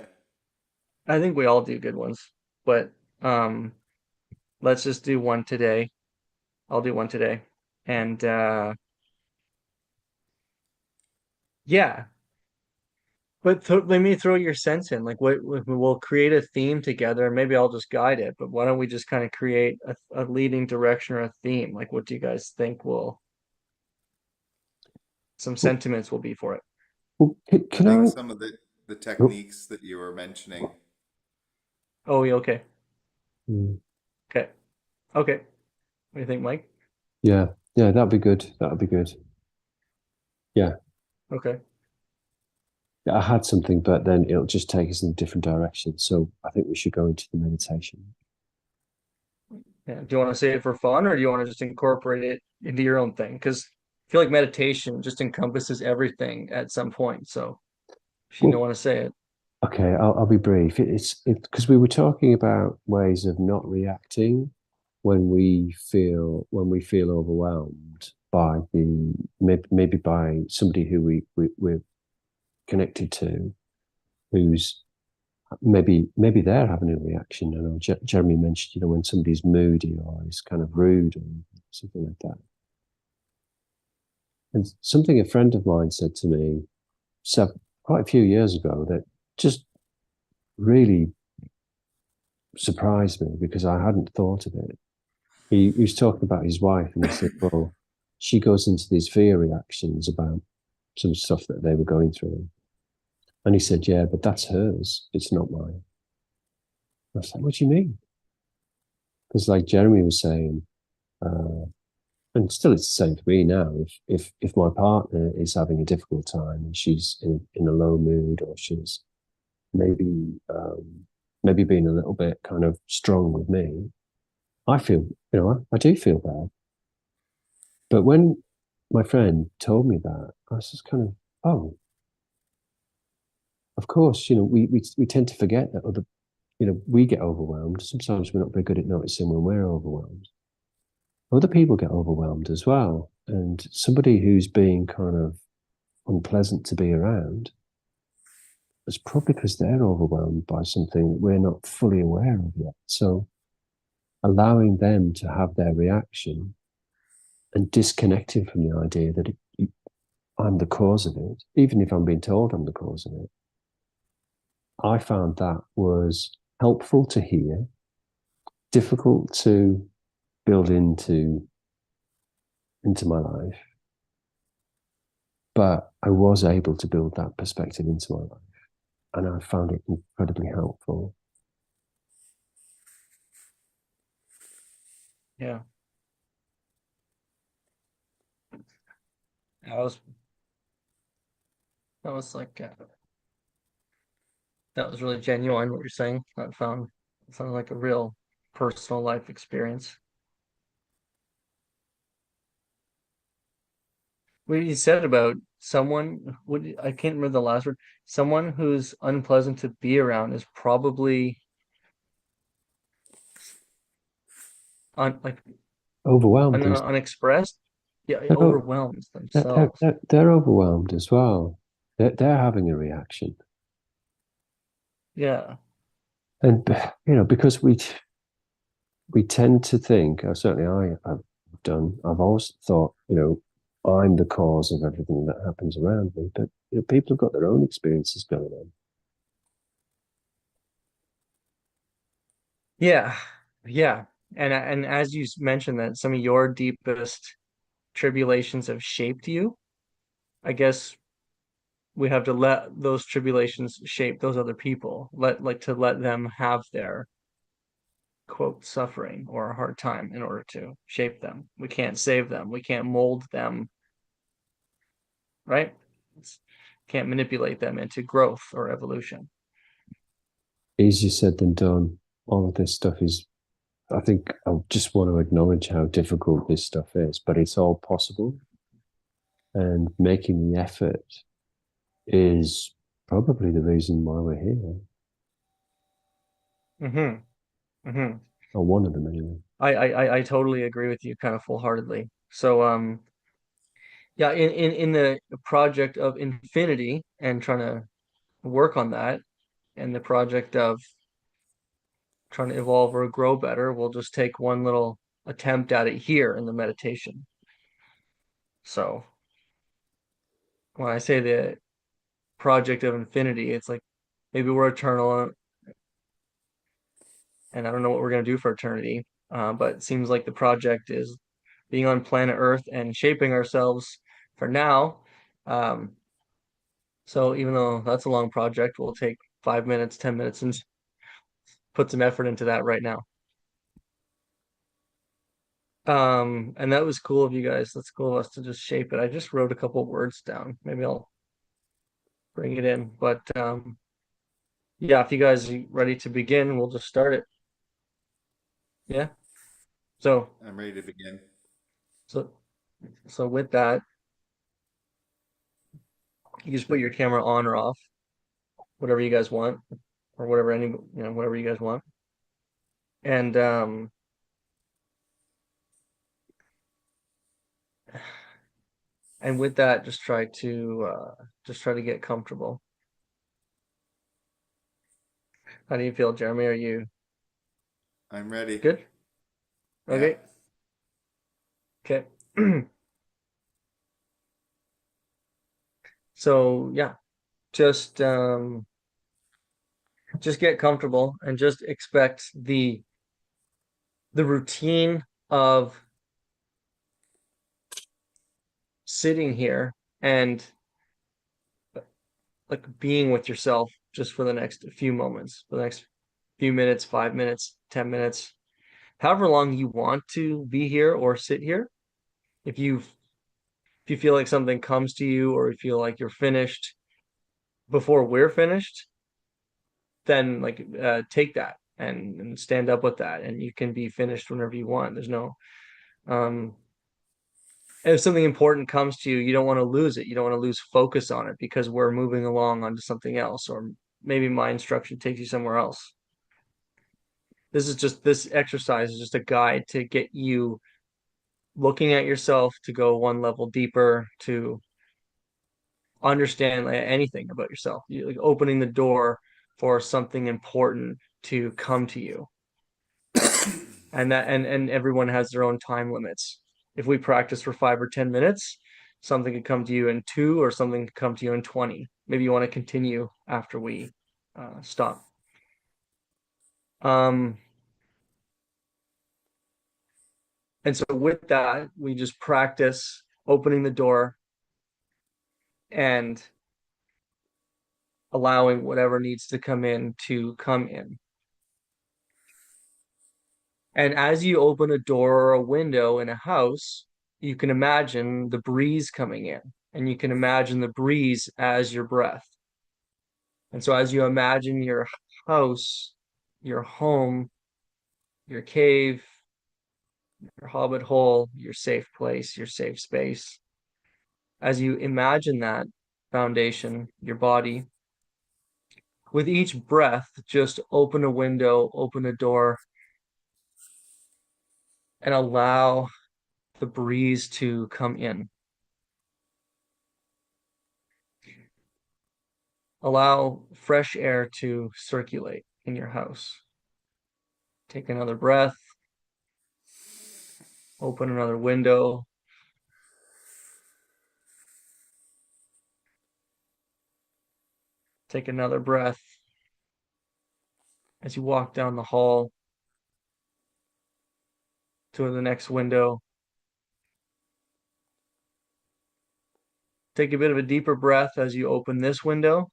I think we all do good ones, but um, let's just do one today. I'll do one today. And yeah, but let me throw your sense in. Like, we'll create a theme together. Maybe I'll just guide it, but why don't we just kind of create a leading direction or a theme? Like, what do you guys think will some Well, sentiments will be for it? I can think I? some of the Oh, techniques that you were mentioning, Oh, yeah, okay, mm, okay, okay. What do you think, Mike? yeah, yeah, that'd be good. That'd be good. Yeah. Okay, Yeah, I had something, but then it'll just take us in a different direction. So I think we should go into the meditation. Yeah. Do you want to say it for fun or do you want to just incorporate it into your own thing? Because I feel like meditation just encompasses everything at some point. So if you don't Well, want to say it. okay, I'll be brief. It's because we were talking about ways of not reacting when we feel overwhelmed by maybe by somebody who we're connected to, who's maybe they're having a reaction. You know, Jeremy mentioned, you know, when somebody's moody or is kind of rude or something like that. And something a friend of mine said to me quite a few years ago that just really surprised me because I hadn't thought of it. He was talking about his wife and he said, well, she goes into these fear reactions about some stuff that they were going through. And he said, yeah, but that's hers. It's not mine. I was like, what do you mean? Because like Jeremy was saying, uh, and still it's the same for me now. If my partner is having a difficult time and she's in a low mood or she's maybe maybe being a little bit kind of strong with me, I feel, you know, I do feel bad. But when my friend told me that, I was just kind of, oh, of course, you know, we tend to forget that other, you know, we get overwhelmed. Sometimes we're not very good at noticing when we're overwhelmed. Other people get overwhelmed as well. And somebody who's being kind of unpleasant to be around, it's probably because they're overwhelmed by something that we're not fully aware of yet. So allowing them to have their reaction and disconnecting from the idea that I'm the cause of it, even if I'm being told I'm the cause of it, I found that was helpful to hear, difficult to build into my life, but I was able to build that perspective into my life, and I found it incredibly helpful. Yeah. That was that was like that was really genuine what you're saying. I found it sounded like a real personal life experience. What you said about someone, I can't remember the last word. Someone who's unpleasant to be around is probably like Overwhelmed is unexpressed. Yeah, they're, overwhelmed themselves. they're overwhelmed as well. They're having a reaction, Yeah. and you know because we tend to think, or certainly I've done, I've always thought, you know, I'm the cause of everything that happens around me. But you know, people have got their own experiences going on. Yeah. Yeah. And as you mentioned that some of your deepest tribulations have shaped you, I guess we have to let those tribulations shape those other people. Let them have their quote suffering or a hard time in order to shape them. We can't save them. We can't mold them, right? It's, can't manipulate them into growth or evolution. Easier said than done. All of this stuff is, I think, I just want to acknowledge how difficult this stuff is, but it's all possible. And making the effort is probably the reason why we're here, Mm-hmm. Mm-hmm. or one of them anyway. I totally agree with you kind of full-heartedly. So yeah, in the project of infinity and trying to work on that and the project of trying to evolve or grow better, we'll just take one little attempt at it here in the meditation. So when I say the project of infinity, it's like maybe we're eternal and I don't know what we're gonna do for eternity. But it seems like the project is being on planet Earth and shaping ourselves for now. Um, so even though that's a long project, we'll take 5 minutes, 10 minutes and put some effort into that right now. And that was cool of you guys. That's cool of us to just shape it. I just wrote a couple words down. Maybe I'll bring it in. But yeah, if you guys are ready to begin, we'll just start it. Yeah. So, I'm ready to begin. so, so with that, you just put your camera on or off, whatever you guys want, or whatever whatever you guys want. And and with that, just try to get comfortable. How do you feel, Jeremy? Are you I'm ready. good? Yeah. Okay. Okay. So yeah, just um just get comfortable and just expect the routine of sitting here and like being with yourself just for the next few moments, for the next few minutes, 5 minutes, 10 minutes, however long you want to be here or sit here. If you if you feel like something comes to you or you feel like you're finished before we're finished, then take that and stand up with that, and you can be finished whenever you want. There's no um if something important comes to you, you don't want to lose it. You don't want to lose focus on it because we're moving along onto something else, or maybe my instruction takes you somewhere else. This exercise is just a guide to get you looking at yourself, to go one level deeper, to understand anything about yourself. You like opening the door for something important to come to you. And everyone has their own time limits. If we practice for 5 or 10 minutes, something could come to you in two, or something could come to you in 20. Maybe you want to continue after we stop. Um, and so with that, we just practice opening the door and allowing whatever needs to come in to come in. And as you open a door or a window in a house, you can imagine the breeze coming in, and you can imagine the breeze as your breath. And so as you imagine your house, your home, your cave, your hobbit hole, your safe place, your safe space, as you imagine that foundation, your body, with each breath, just open a window, open a door, and allow the breeze to come in. Allow fresh air to circulate in your house. Take another breath, open another window. Take another breath as you walk down the hall to the next window. Take a bit of a deeper breath as you open this window.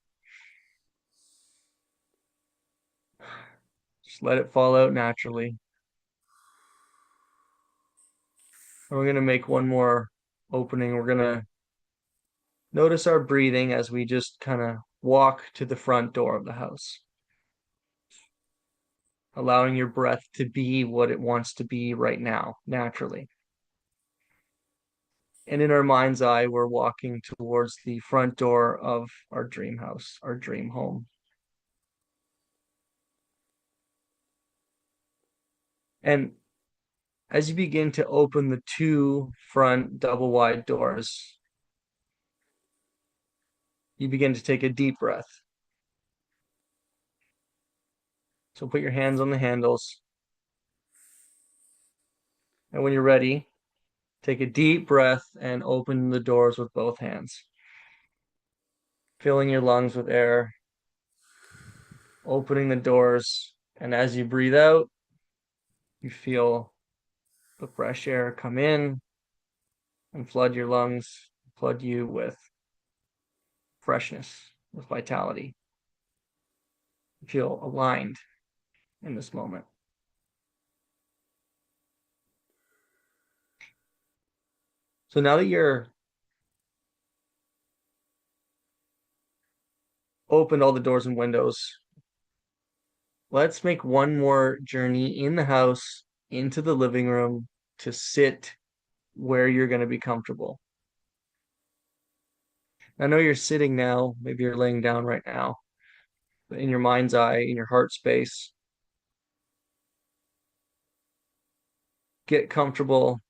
Just let it fall out naturally. And we're going to make one more opening. We're going to notice our breathing as we just kind of walk to the front door of the house, allowing your breath to be what it wants to be right now, naturally. And in our mind's eye, we're walking towards the front door of our dream house, our dream home. And as you begin to open the two front double wide doors, you begin to take a deep breath. So put your hands on the handles. And when you're ready, take a deep breath and open the doors with both hands, filling your lungs with air, opening the doors. And as you breathe out, you feel the fresh air come in and flood your lungs, flood you with freshness, with vitality. You feel aligned in this moment. So now that you're opened all the doors and windows, let's make one more journey in the house into the living room to sit where you're going to be comfortable. I know you're sitting now, maybe you're laying down right now, but in your mind's eye, in your heart space, get comfortable.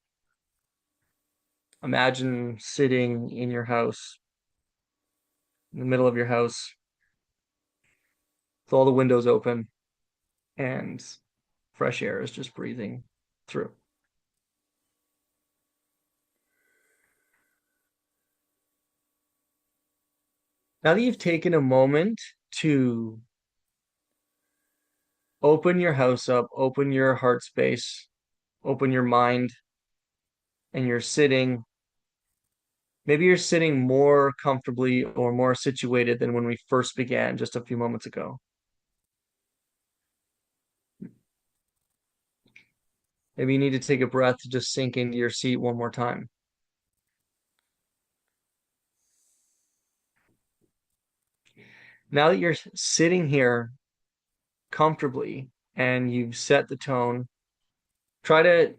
Imagine sitting in your house, in the middle of your house, with all the windows open and fresh air is just breathing through. Now that you've taken a moment to open your house up, open your heart space, open your mind, and you're sitting, maybe you're sitting more comfortably or more situated than when we first began just a few moments ago. Maybe you need to take a breath to just sink into your seat one more time. Now that you're sitting here comfortably and you've set the tone, try to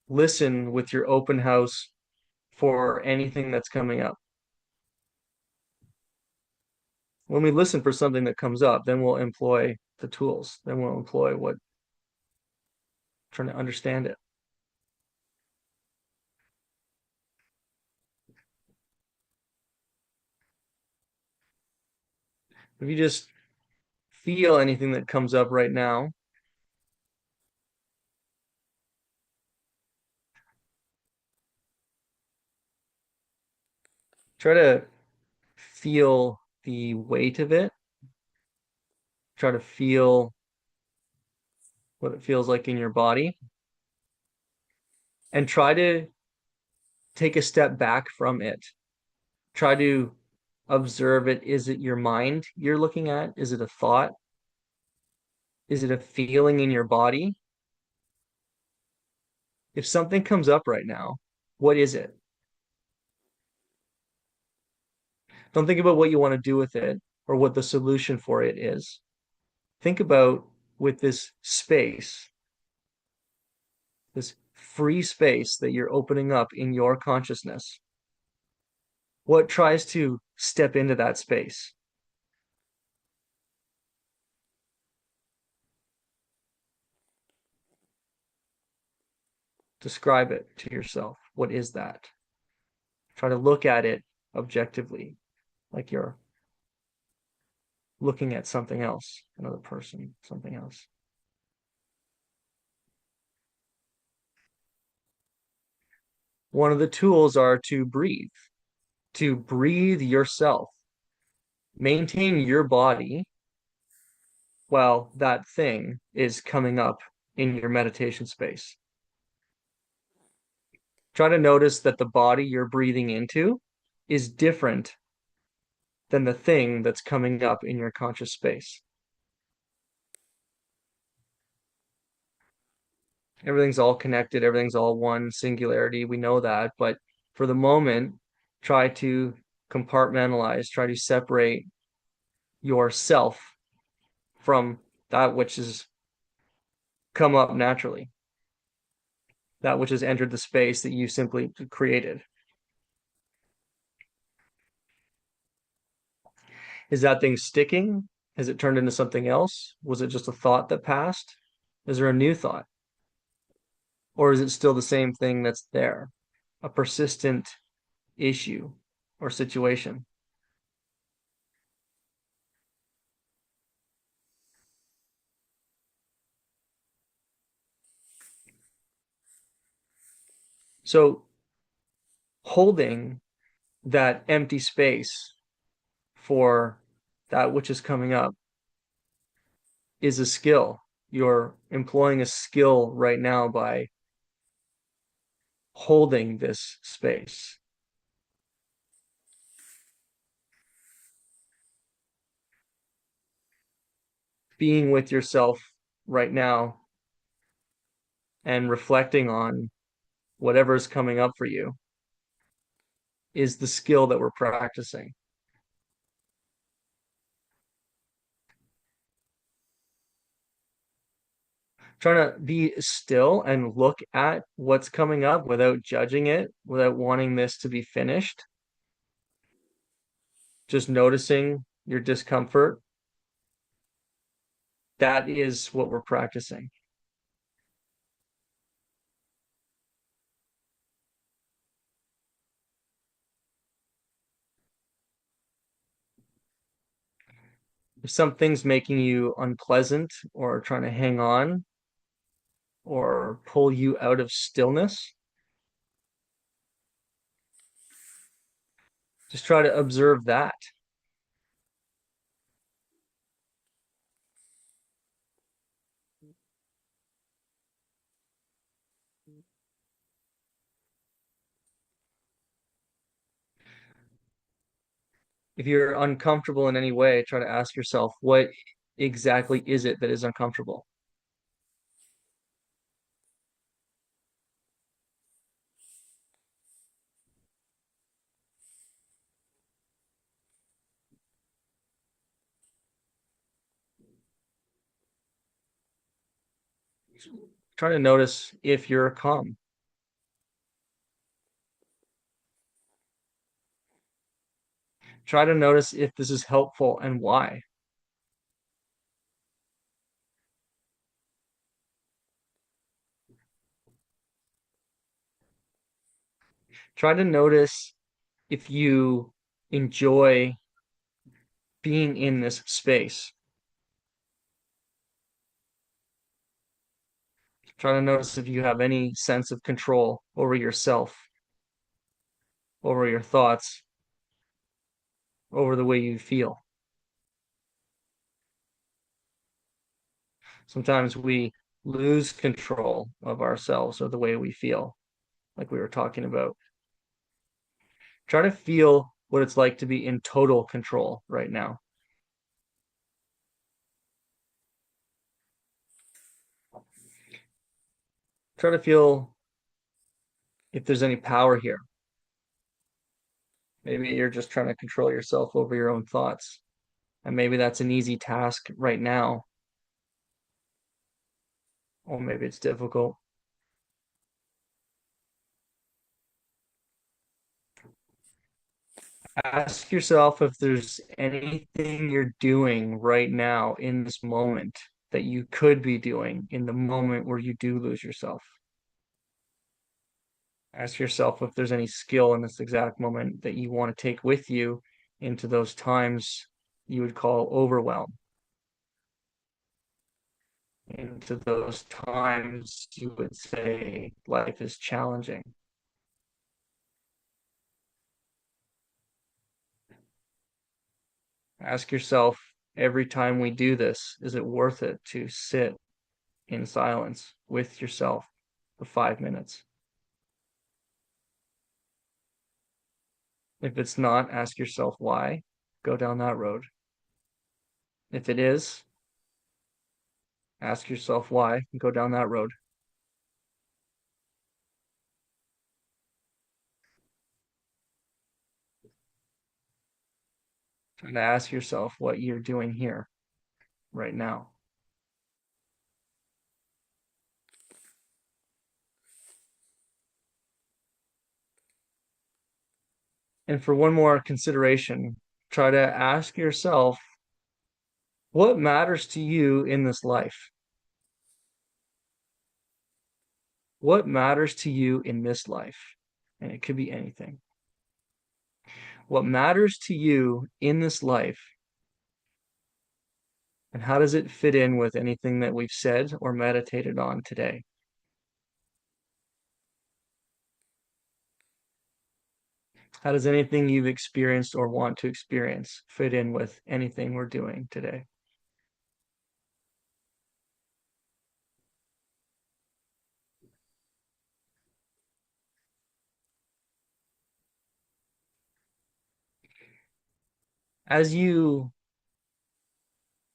listen with your open house for anything that's coming up. When we listen for something that comes up, then we'll employ the tools. Then we'll employ what, trying to understand it. If you just feel anything that comes up right now, try to feel the weight of it. Try to feel what it feels like in your body. And try to take a step back from it. Try to observe it. Is it your mind you're looking at? Is it a thought? Is it a feeling in your body? If something comes up right now, what is it? Don't think about what you want to do with it or what the solution for it is. Think about with this space, this free space that you're opening up in your consciousness. What tries to step into that space? Describe it to yourself. What is that? Try to look at it objectively, like you're looking at something else, another person, something else. One of the tools are to breathe yourself. Maintain your body while that thing is coming up in your meditation space. Try to notice that the body you're breathing into is different than the thing that's coming up in your conscious space. Everything's all connected, everything's all one singularity. We know that, but for the moment, try to compartmentalize, try to separate yourself from that which has come up naturally, that which has entered the space that you simply created. Is that thing sticking? Has it turned into something else? Was it just a thought that passed? Is there a new thought? Or is it still the same thing that's there? A persistent issue or situation? So holding that empty space for that which is coming up is a skill. You're employing a skill right now by holding this space. Being with yourself right now and reflecting on whatever's coming up for you is the skill that we're practicing. trying to be still and look at what's coming up without judging it, without wanting this to be finished. Just noticing your discomfort. That is what we're practicing. If something's making you unpleasant or trying to hang on or pull you out of stillness, just try to observe that. If you're uncomfortable in any way, try to ask yourself, what exactly is it that is uncomfortable? Try to notice if you're calm. Try to notice if this is helpful and why. Try to notice if you enjoy being in this space. Try to notice if you have any sense of control over yourself, over your thoughts, over the way you feel. Sometimes we lose control of ourselves or the way we feel, like we were talking about. Try to feel what it's like to be in total control right now. Try to feel if there's any power here. Maybe you're just trying to control yourself over your own thoughts. And maybe that's an easy task right now. Or maybe it's difficult. Ask yourself if there's anything you're doing right now in this moment that you could be doing in the moment where you do lose yourself. Ask yourself if there's any skill in this exact moment that you want to take with you into those times you would call overwhelm, into those times you would say life is challenging. Ask yourself every time we do this, is it worth it to sit in silence with yourself for 5 minutes? If it's not, ask yourself why. Go down that road. If it is, ask yourself why and go down that road. And ask yourself what you're doing here right now. And for one more consideration, try to ask yourself what matters to you in this life? What matters to you in this life? And it could be anything. What matters to you in this life, and how does it fit in with anything that we've said or meditated on today? How does anything you've experienced or want to experience fit in with anything we're doing today? As you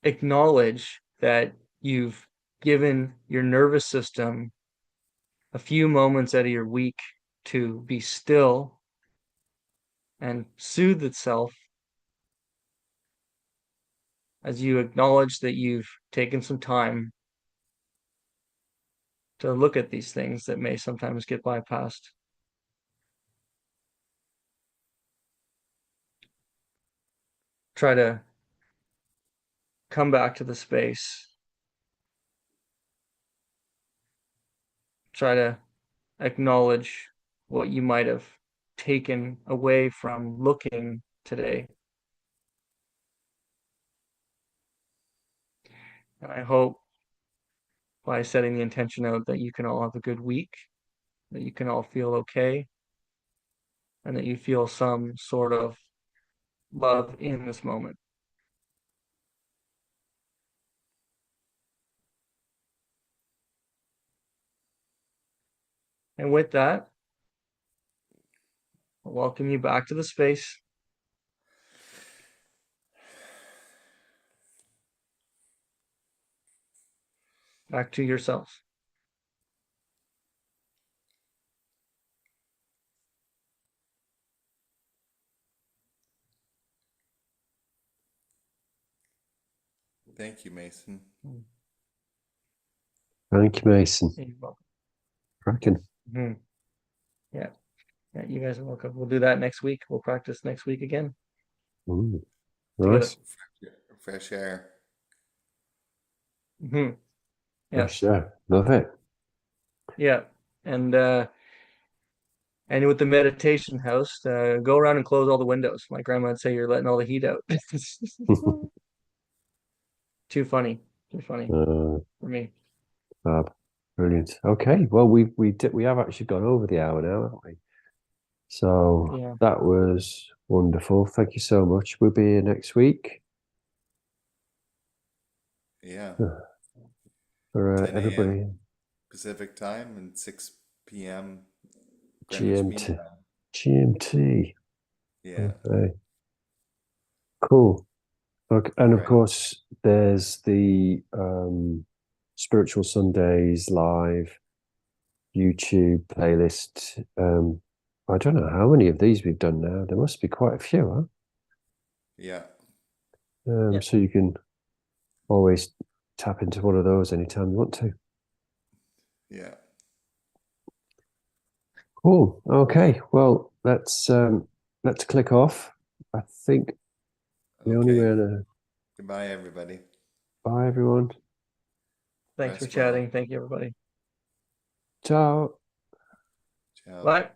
acknowledge that you've given your nervous system a few moments out of your week to be still and soothe itself, as you acknowledge that you've taken some time to look at these things that may sometimes get bypassed. Try to come back to the space. Try to acknowledge what you might have taken away from looking today. And I hope by setting the intention out that you can all have a good week, that you can all feel okay, and that you feel some sort of love in this moment. And with that, I'll welcome you back to the space, back to yourself. Thank you, Mason. Thank you, Mason. You're welcome. Cracking. Mm-hmm. Yeah. Yeah, you guys are welcome. We'll do that next week. We'll practice next week again. Ooh, Together. nice. Fresh air. Mm-hmm. Yeah, Yes. sure. Love it. Yeah. And with the meditation house, go around and close all the windows. My grandma would say you're letting all the heat out. Too funny. Too funny uh, for me. Fab. Brilliant. Okay. Well, we have actually gone over the hour now, haven't we? So Yeah. that was wonderful. Thank you so much. We'll be here next week. Yeah. For 10 everybody. a.m. Pacific time and 6 p.m. Greenwich Mean GMT. Time. GMT. Yeah. Okay. Cool. Okay. All And of right. course, there's the Spiritual Sundays live YouTube playlist. I don't know how many of these we've done now. There must be quite a few, Yeah. huh? Yeah. So you can always tap into one of those anytime you want to. Yeah. Cool. Okay. Well, let's click off. I think the only way Okay. to Goodbye, everybody. bye everyone. Thanks for Rest well. chatting. Thank you, everybody. Ciao. Ciao. Bye.